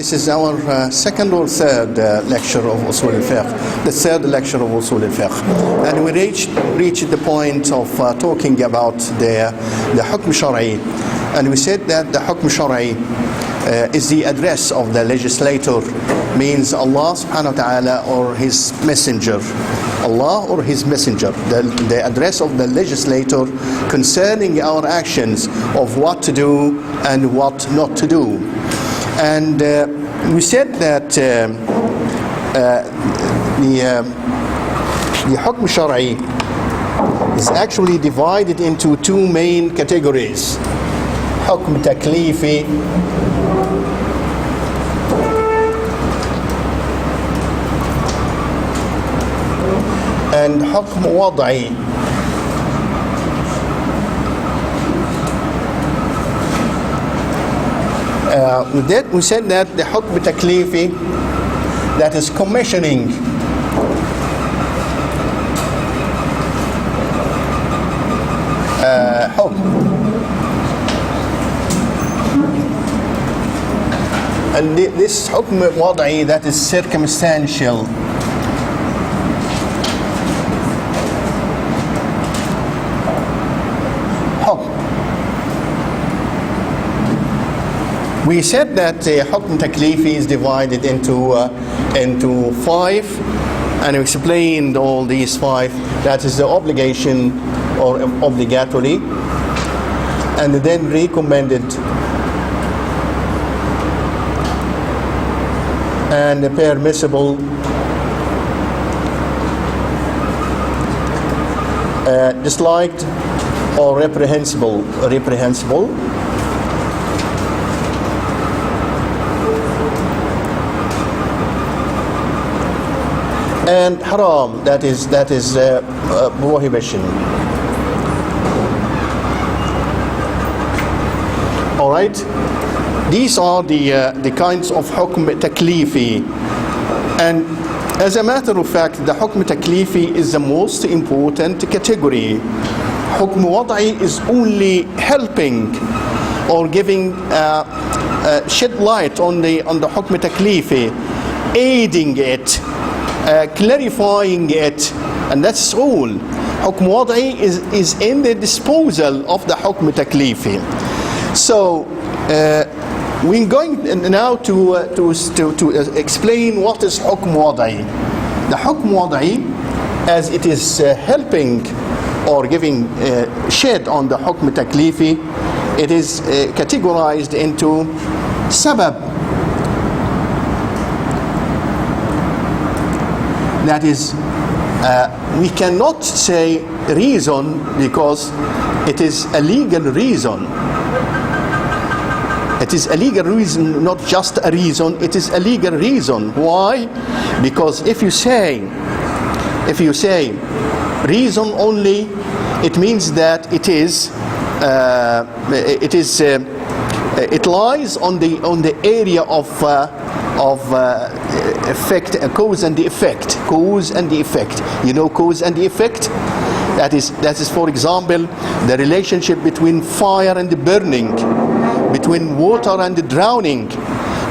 This is our second or third lecture of Usul al-Fiqh, the third lecture of Usul al-Fiqh. And we reached the point of talking about the Hukm Shar'i. And we said that the Hukm Shar'i is the address of the legislator, means Allah subhanahu wa ta'ala or his messenger. Allah or his messenger, the address of the legislator concerning our actions of what to do and what not to do. And we said that the Hukm Shar'i is actually divided into two main categories: Hukm Taklifi and Hukm Wad'i. With that, we said that the Hukm Taklifi, that is commissioning, Hukm. And this Hukm Wad'i, that is circumstantial. We said that Hukm Taklifi is divided into five, and we explained all these five. That is the obligation or obligatory, and then recommended, and permissible, disliked, or reprehensible. And haram, that is prohibition. All right, these are the kinds of Hukm Taklifi, and as a matter of fact, the Hukm Taklifi is the most important category. Hukm Wad'i is only helping or giving shed light on the Hukm Taklifi, aiding it, clarifying it, and that's all. Hukm Wad'i is in the disposal of the Hukm Taklifi. So we're going now to explain what is Hukm Wad'i. The Hukm Wad'i, as it is helping or giving shed on the Hukm Taklifi, it is categorized into sabab. That is, we cannot say reason because it is a legal reason. It is a legal reason, not just a reason, it is a legal reason. Why? Because if you say reason only, it means that it lies on the area of effect, cause and the effect. Cause and the effect. You know cause and the effect? That is, for example, the relationship between fire and the burning, between water and the drowning.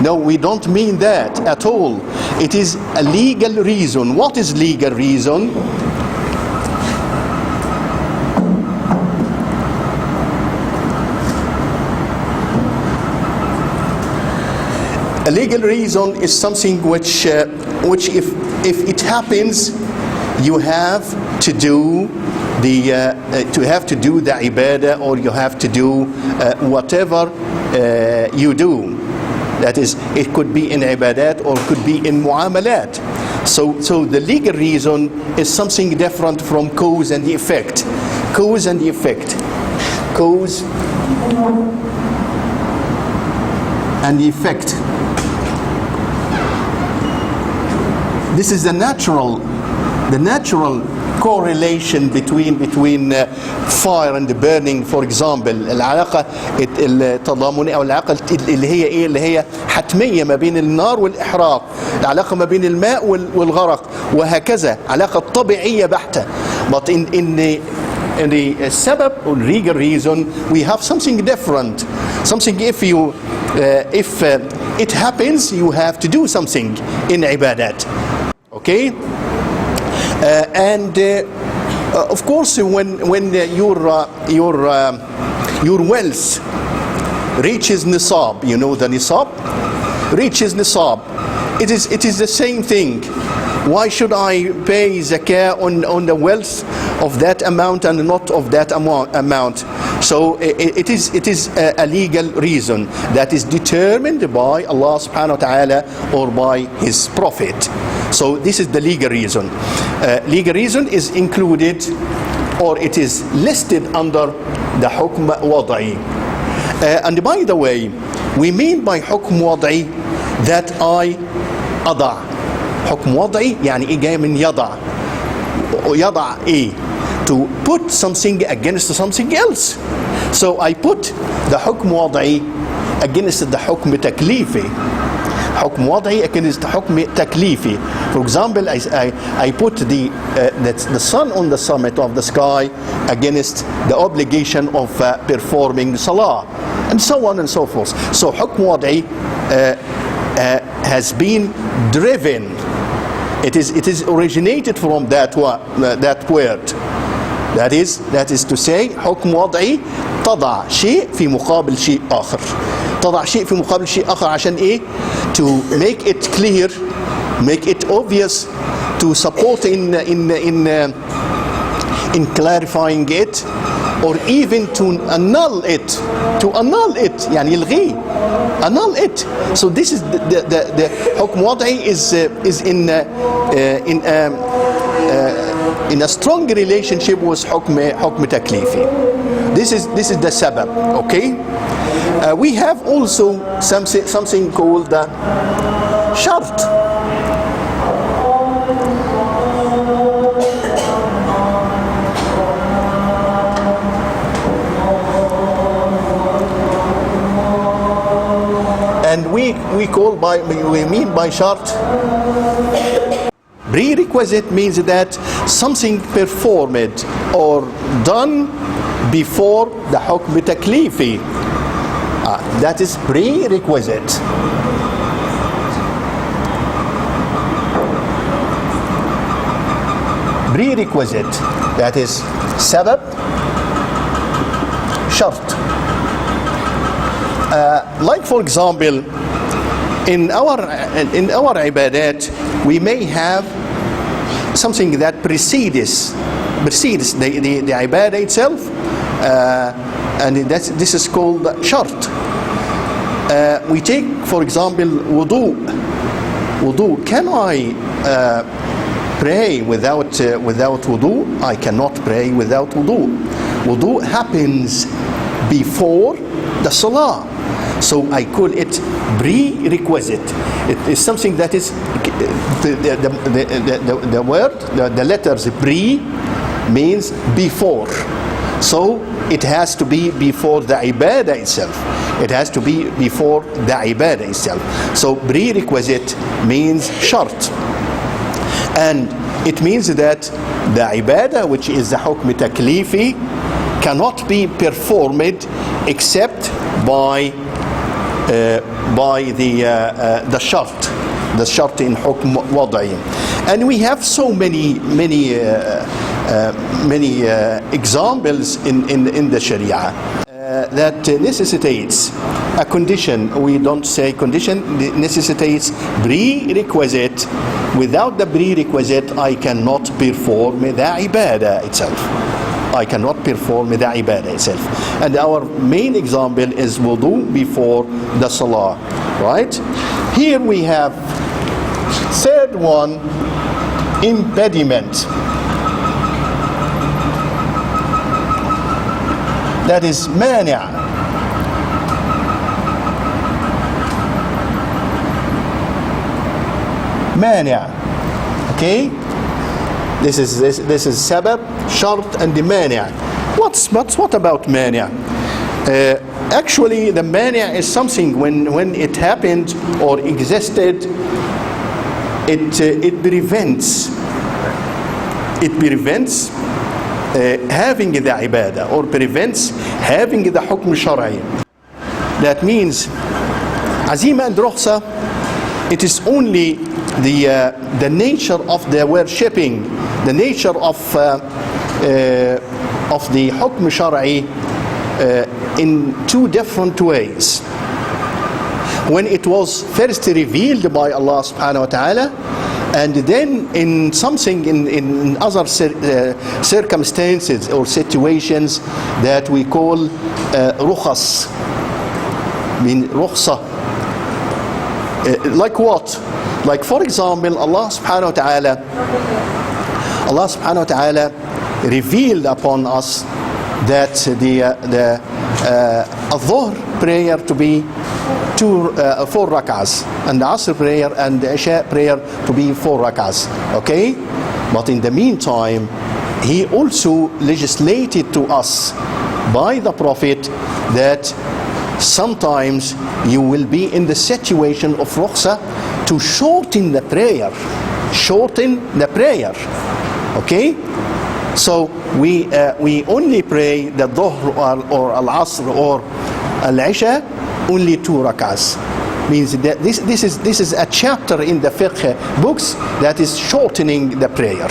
No, we don't mean that at all. It is a legal reason. What is legal reason? A legal reason is something which if it happens, you have to do the ibadah, or you have to do whatever you do. That is, it could be in ibadat or could be in muamalat. So the legal reason is something different from cause and the effect. Cause and the effect. Cause and the effect. This is the natural correlation between fire and burning. For example, العلاقة التضامنية أو العلاقة اللي هي حتمية ما بين النار والإحراق، العلاقة ما بين الماء والغرق، وهكذا علاقة طبيعية بحتة. But in the sabab or legal reason, we have something different. Something if it happens, you have to do something in ibadat. Okay? Of course, when your wealth reaches nisab, you know the nisab? Reaches nisab. It is the same thing. Why should I pay zakah on the wealth of that amount and not of that amount? So it is a legal reason that is determined by Allah subhanahu wa ta'ala or by His Prophet. So this is the legal reason. Legal reason is included, or it is listed under the hukm wada'i. And by the way, we mean by hukm wada'i that I أضع. حكم وضعي يعني إيه جاي من يضع. يضع إيه? To put something against something else. So I put the حكم وضعي against the حكم تكليفي. حكم وضعي against the حكم تكليفي. For example, I put the sun on the summit of the sky against the obligation of performing salah, and so on and so forth. So حكم وضعي has been driven. It is originated from that word. That is to say, حكم وضعي تضع شيء في مقابل شيء آخر. تضع شيء في مقابل شيء آخر عشان إيه? To make it clear, make it obvious, to support in clarifying it, or even to annul it. To annul it, يعني يلغيه. Annul it. So this is the حكم وضعي is in a strong relationship with حكم تكليفي. This is the sabab. Okay. We have also something called shart. And we mean by shart, prerequisite means that something performed or done before the hukm taklifi. That is prerequisite. Prerequisite. That is sabab, shart. Like for example, in our ibadat, we may have something that precedes the ibadah itself, and this is called shart. We take, for example, wudu. Can I pray without wudu? I cannot pray without wudu. Wudu happens before the salah. So I call it prerequisite. It is something that is the word, the letters pre means before. So it has to be before the ibadah itself. It has to be before the ibadah itself. So prerequisite means shart. And it means that the ibadah, which is the hukm taklifi, cannot be performed except by the shart in hukm wada'i. And we have so many examples in the Sharia that necessitates a condition. We don't say condition, necessitates prerequisite. Without the prerequisite, I cannot perform the ibadah itself. I cannot perform the ibadah itself. And our main example is wudu before the salah. Right? Here we have third one, impediment. That is mani'. Mani'. Okay? This is sabab, shart, and the mani'. What about mani'? Actually, the mani' is something when it happened or existed, it prevents having the ibadah, or prevents having the hukm shar'i. That means Azima and rukhsa, it is only the nature of the worshipping, the nature of the hukm shar'i in two different ways. When it was first revealed by Allah subhanahu wa ta'ala, and then in something in other circumstances or situations that we call rukhas, mean rukhsa. Like what? Like for example, Allah subhanahu wa ta'ala revealed upon us that the Dhuhr prayer to be 4 rak'ahs, and the Asr prayer and the Isha prayer to be 4 rak'ahs. Okay? But in the meantime, He also legislated to us by the Prophet that sometimes you will be in the situation of rukhsa to shorten the prayer. Shorten the prayer. Okay? So we only pray the Dhuhr or Al-Asr or Al-Isha only 2 rak'ahs. Means that this is a chapter in the fiqh books that is shortening the prayer.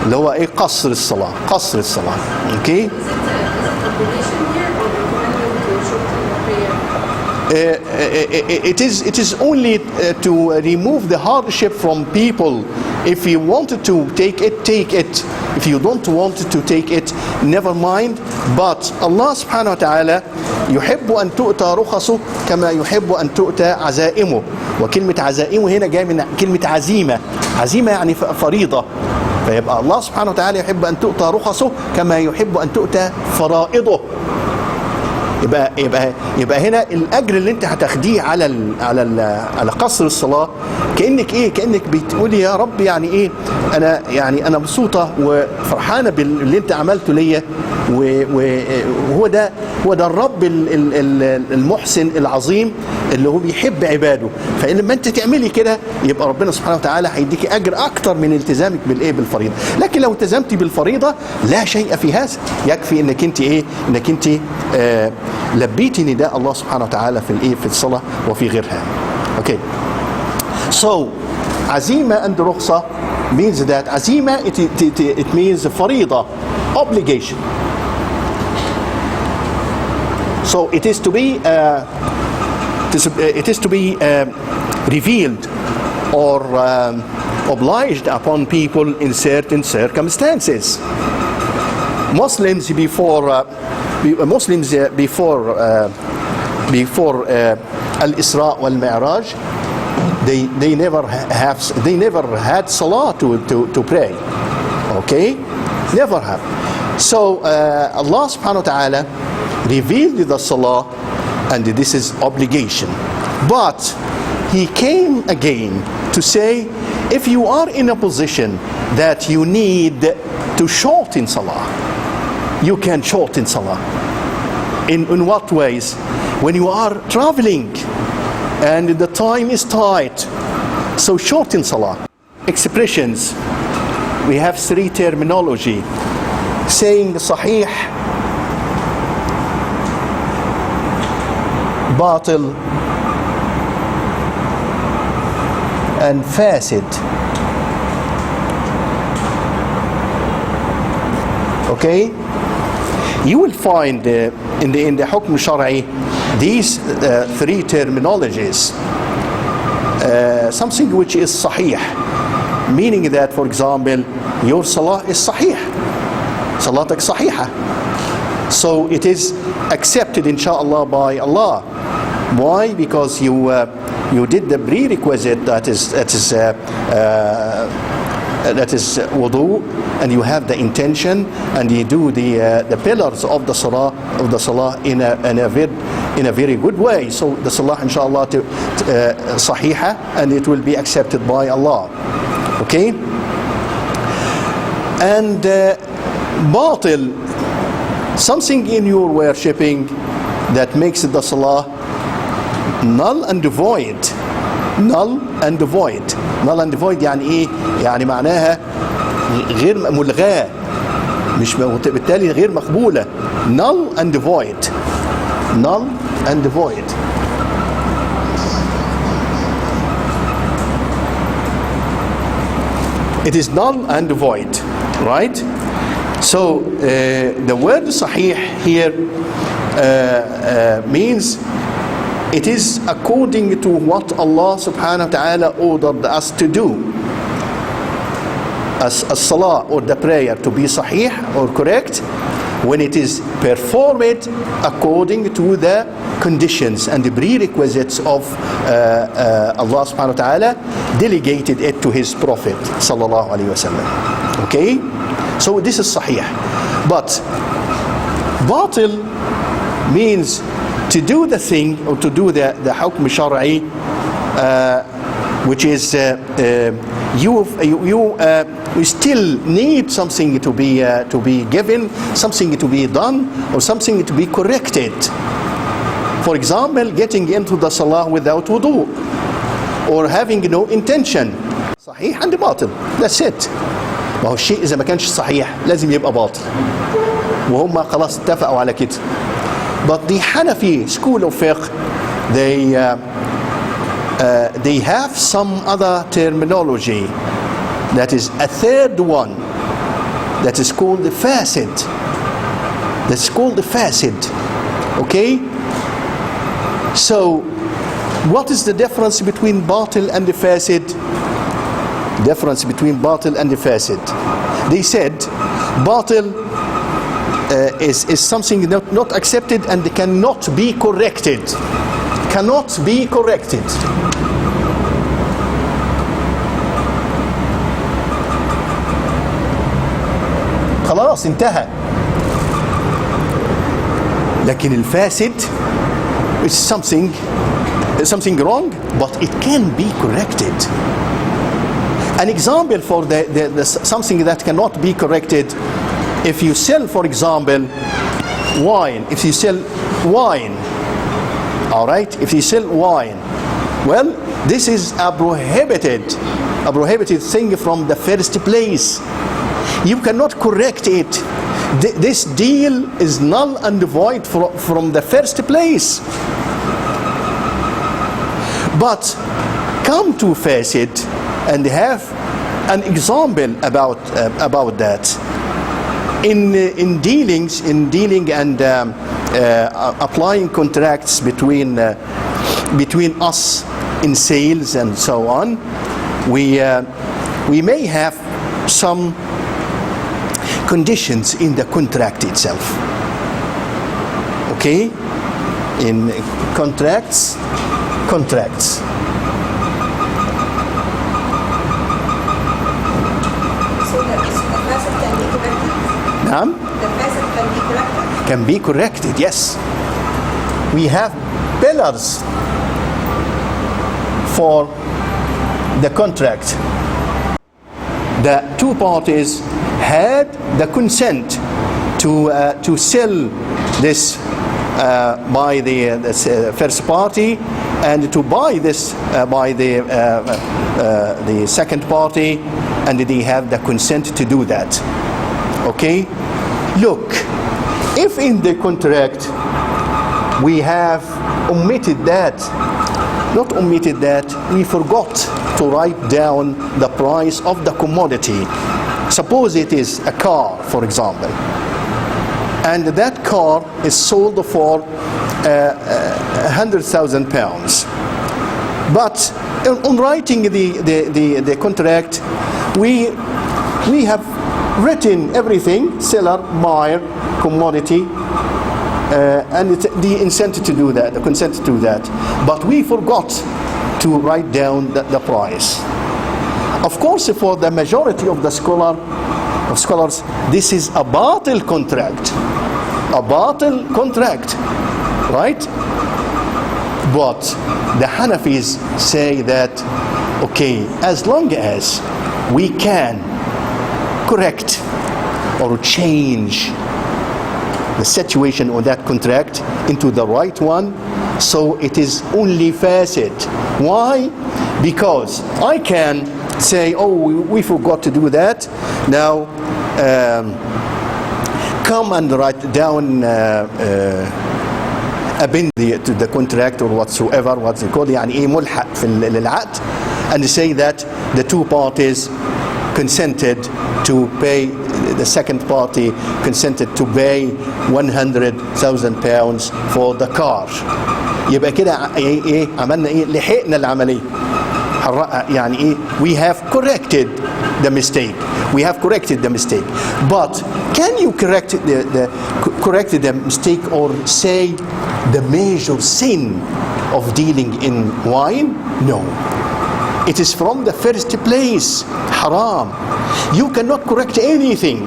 اللي هو ايه قصر الصلاة. قصر الصلاة. Okay? It is only to remove the hardship from people. If you wanted to take it, take it. If you don't want to take it, never mind. But Allah subhanahu wa ta'ala يحب أن تؤتى رخصه كما يحب أن تؤتى عزائمه. وكلمة عزائمه هنا جاية من كلمة عزيمة. عزيمة يعني فريضة. فيبقى الله سبحانه وتعالى يحب أن تؤتى رخصه كما يحب أن تؤتى فرائضه. يبقى هنا الاجر اللي انت هتاخديه على قصر الصلاه كانك بتقولي يا رب يعني ايه انا مبسوطه وفرحانه باللي انت عملته ليا وهو ده الرب المحسن العظيم اللي هو بيحب عباده. فلما انت تعملي كده يبقى ربنا سبحانه وتعالى هيديكي اجر اكتر من التزامك بالفريضه. لكن لو التزمتي بالفريضه لا شيء في هذا، يكفي انك انت لبيتي نداء الله سبحانه وتعالى في الصلاه وفي غيرها. Okay. So azima and rukhsa means that azima it means فريضة, obligation. So it is to be revealed or obliged upon people in certain circumstances. Muslims before Al-Isra wal-Mi'raj, they never had salah to pray. Okay, never have. So Allah subhanahu wa ta'ala revealed the salah, and this is obligation. But He came again to say, if you are in a position that you need to shorten salah, you can shorten salah. In what ways? When you are traveling and the time is tight, so shorten salah. Expressions, we have 3 terminology: saying sahih, batil, and fasid. Okay, you will find in the hukm shar'i these 3 terminologies. Something which is sahih, meaning that, for example, your salah is sahih, salatak sahiha, so it is accepted inshallah by Allah. Why? Because you did the prerequisite, that is wudu, and you have the intention, and you do the pillars of the salah in a very good way. So the salah inshallah sahiha, and it will be accepted by Allah. Okay? And batil, something in your worshipping that makes the salah null and void. Null and void. Null and void يعني ايه؟ يعني معناها غير ملغاة، مش بالتالي غير مقبولة. Null and void. Null and void. It is null and void, right? So the word sahih here means it is according to what Allah subhanahu wa ta'ala ordered us to do. As salah or the prayer to be sahih or correct when it is performed according to the conditions and the prerequisites of Allah subhanahu wa ta'ala delegated it to his Prophet sallallahu alaihi wasallam. Okay? So this is sahih. But batil means to do the thing or to do the hukm shar'i, which is you still need something to be given, something to be done, or something to be corrected. For example, getting into the salah without wudu, or having no intention. صحيح and باطل. That's it. ما هو الشيء إذا ما كانش صحيح لازم يبقى باطل. وهم خلاص اتفقوا على كده. But the Hanafi school of fiqh, they have some other terminology. That is a third one. That is called the fasid. That's called the fasid. Okay? So, what is the difference between batil and the fasid? Difference between batil and the fasid. They said batil is something not accepted and cannot be corrected. Cannot be corrected. خلاص انتهى. لكن الفاسد is something wrong, but it can be corrected. An example for the something that cannot be corrected: if you sell, for example, wine. If you sell wine, all right. If you sell wine, well, this is a prohibited thing from the first place. You cannot correct it. This deal is null and void from the first place. But come to fasid and have an example about that. In dealing and applying contracts between us in sales and so on, we may have some conditions in the contract itself. Okay? In contracts. So the facet can be corrected? Naam? The facet can be corrected? Can be corrected, yes. We have pillars for the contract. The two parties had the consent to sell this by the first party, and to buy this by the second party, and they have the consent to do that. Okay? Look, if in the contract we have omitted that, not omitted that, we forgot to write down the price of the commodity. Suppose it is a car, for example, and that car is sold for £100,000. But on writing the contract, we have written everything: seller, buyer, commodity, and the incentive to do that, the consent to do that. But we forgot to write down the price. Of course, for the majority of the scholars, this is a batil contract. A batil contract, right? But the Hanafis say that, okay, as long as we can correct or change the situation on that contract into the right one, so it is only fasid. Why? Because I can say, oh, we forgot to do that. Now, come and write down append to the contract or whatsoever, what's it called, يعني إيه ملحق في العقد, and say that the two parties consented to pay, the second party consented to pay 100,000 pounds for the car. يبقى كده ايه عملنا ايه؟ لحقنا العملية. يعني ايه؟ We have corrected the mistake. We have corrected the mistake. But can you correct the mistake or say the major sin of dealing in wine? No. It is from the first place haram. You cannot correct anything.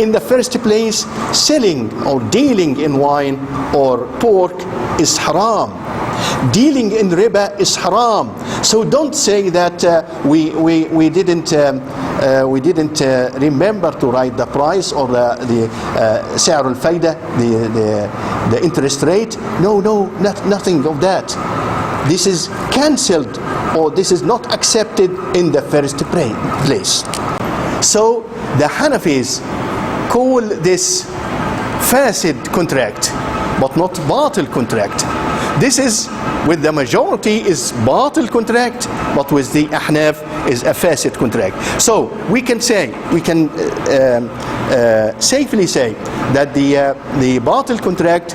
In the first place, selling or dealing in wine or pork is haram. Dealing in riba is haram. So don't say that we didn't remember to write the price or the سعر الفايدة, the interest rate. No, nothing of that. This is cancelled, or this is not accepted in the first place. So the Hanafis call this fasid contract, but not batil contract. This is, with the majority, is batil contract, but with the Ahnaf is a fasid contract. So we can say, safely say that the batil contract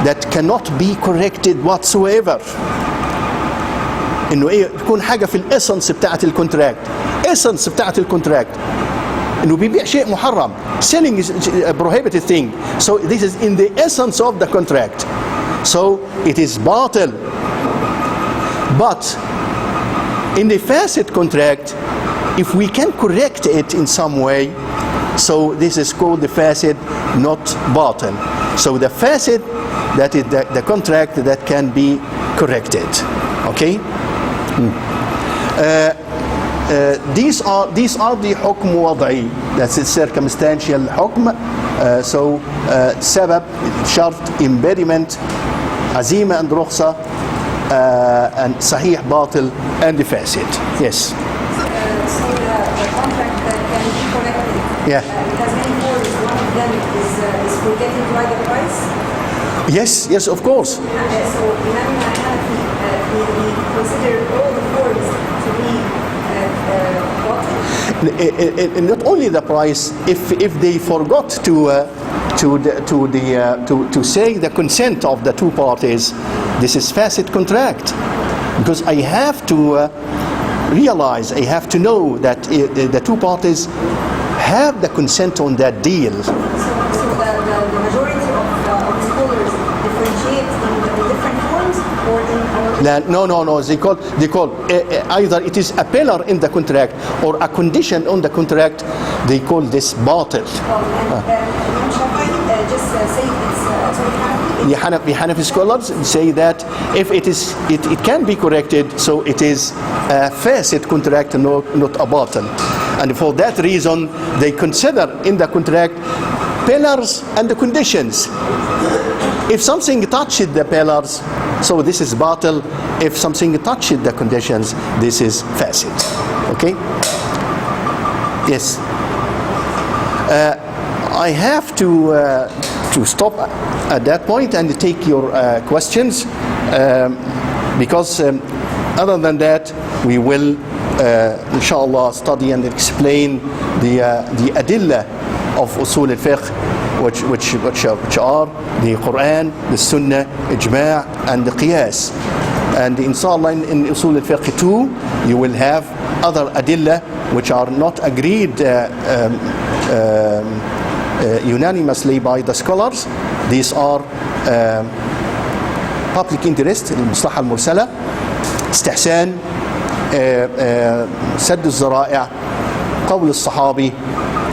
that cannot be corrected whatsoever. انه ايه؟ تكون حاجه في الاسنس بتاعت الكونتراكت. essence بتاعت الكونتراكت انه بيبيع شيء محرم. selling is a prohibited thing. So this is in the essence of the contract. So it is batil. But in the fasid contract, if we can correct it in some way, so this is called the fasid, not batil. So the fasid, that is the contract that can be corrected. Okay? These are the حكم وضعي. That's a circumstantial حكم. So سبب, شرط, impediment, عزيمة and رخصة, and صحيح, باطل, and فاسد. Yes. So the contract that can be corrected. Yeah. It has many forms. One of them is forgetting to write the price. Yes, of course. So Imam Hanafi, we consider all the forms to be batil. Not only the price, if they forgot to say the consent of the two parties, this is fasid contract, because I have to realize, I have to know that the two parties have the consent on that deal. So the majority of scholars differentiate in different forms or in No. They call either it is a pillar in the contract or a condition on the contract. They call this batil. Imam Shafi'i just say it's The Hanafi scholars say that if it can be corrected, so it is a fasid contract, not a batil. And for that reason, they consider in the contract pillars and the conditions. If something touches the pillars, so this is batil. If something touches the conditions, this is fasid. Okay? Yes. I have to stop at that point and take your questions, because other than that, we will inshallah study and explain the adillah of Usul al-fiqh, which are the Quran, the Sunnah, Ijma' and the Qiyas. And inshallah in Usul al-fiqh too, you will have other adillah which are not agreed unanimously by the scholars. These are public interest, المصلحة المرسلة, استحسان, سد الذرائع, قول الصحابي,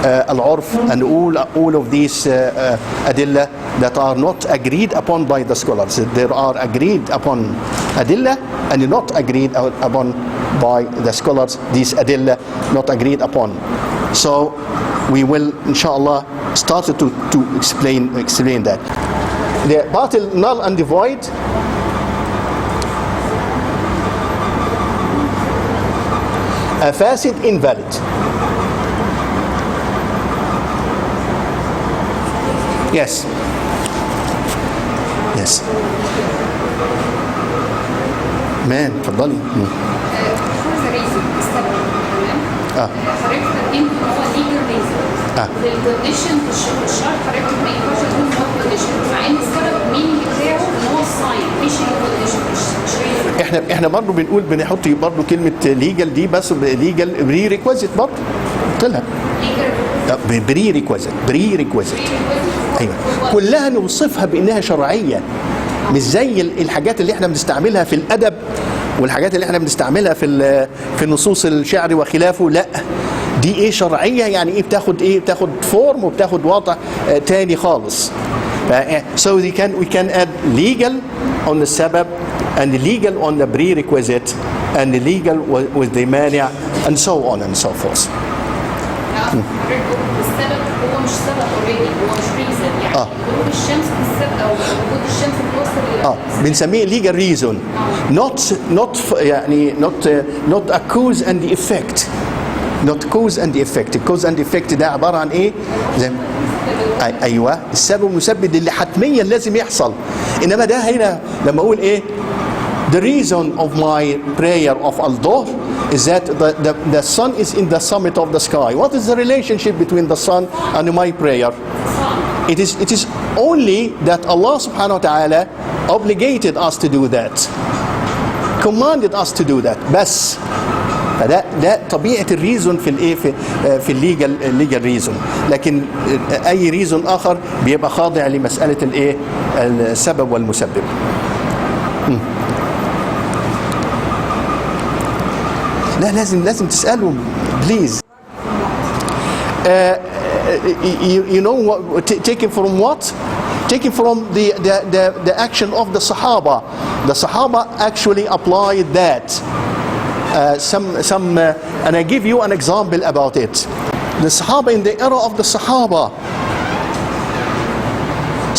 العرف, and all of these adillah that are not agreed upon by the scholars. There are agreed upon adillah and not agreed upon by the scholars. These adillah not agreed upon. So we will inshallah start to explain that. The batil, null and void, a fasid, invalid. Yes. Man, تفضلي. For the reason, حضرتك قدمت ان هو ليجل ريزون للكونديشن في الشرط، حضرتك ما ينفعش تكون نوت كونديشن مع ان السبب مين بتاعه ان هو الساين مش الكونديشن مش ريزون. احنا برضه بنقول بنحط برضه كلمه ليجل دي، بس ليجل بري ريكويزيت برضه قلت لها بري ريكويزيت ايوه، كلها نوصفها بانها شرعيه، مش زي الحاجات اللي احنا بنستعملها في الادب والحاجات اللي احنا بنستعملها في نصوص الشعر وخلافه. لا، دي ايه شرعيه، يعني ايه بتاخد فورم وبتاخد وضع تاني خالص. So we can add legal on the sabab and legal on the prerequisite and legal with the mania and so on and so forth. السبب هو مش سبب اوريدي، هو مش ريزن، يعني غروب الشمس بالسبب او وجود الشمس بتوصل بنسميه legal reason يعني not a cause and the effect. not cause and effect. cause and effect ده عبارة عن ايه؟ ايوه، السبب والمسبب اللي حتميا لازم يحصل. انما ده هنا لما اقول ايه the reason of my prayer of al-Dhuhr is that the sun is in the summit of the sky. What is the relationship between the sun and my prayer? It is only that Allah subhanahu wa ta'ala obligated us to do that, commanded us to do that. بس فده طبيعة الريزون في الايه في الليجل ريزون. لكن اي ريزون اخر بيبقى خاضع لمسألة الايه السبب والمسبب. لا لازم تسألهم بليز. You know what, taken from what? Taken from the action of the Sahaba. The Sahaba actually applied that. And I give you an example about it. The Sahaba, in the era of the Sahaba,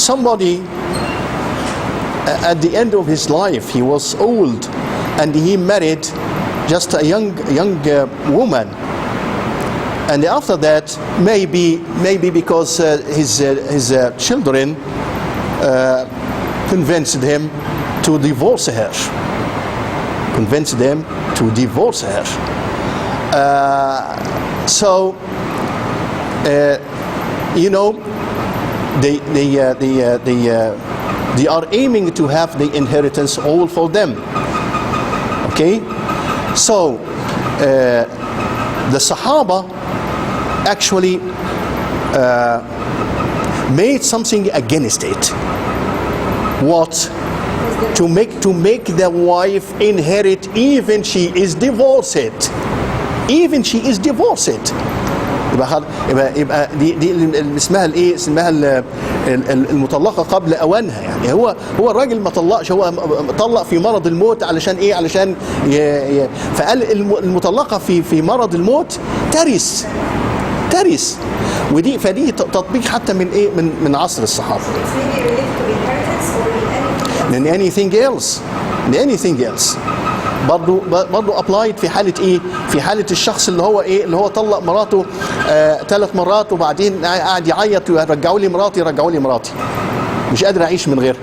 somebody at the end of his life, he was old and he married just a young woman, and after that maybe because his children convinced him to divorce her. You know, they are aiming to have the inheritance all for them. Okay, so the Sahaba actually made something against it. What? To make the wife inherit even she is divorced. يبقى دي اسمها الايه؟ اسمها المطلقه قبل اوانها. يعني هو الراجل ما طلقش، هو طلق في مرض الموت. علشان ايه؟ علشان فقال المطلقه في مرض الموت ترث. فدي تطبيق حتى من ايه؟ من عصر الصحابه. من anything else. برضو applied في حالة ايه؟ في حالة الشخص اللي هو طلق مراته 3 مرات وبعدين قاعد يعيط رجعوا لي مراتي مش قادر اعيش من غيرها.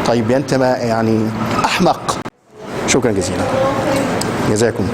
طيب انت ما يعني احمق. شكرا جزيلا، جزاكم.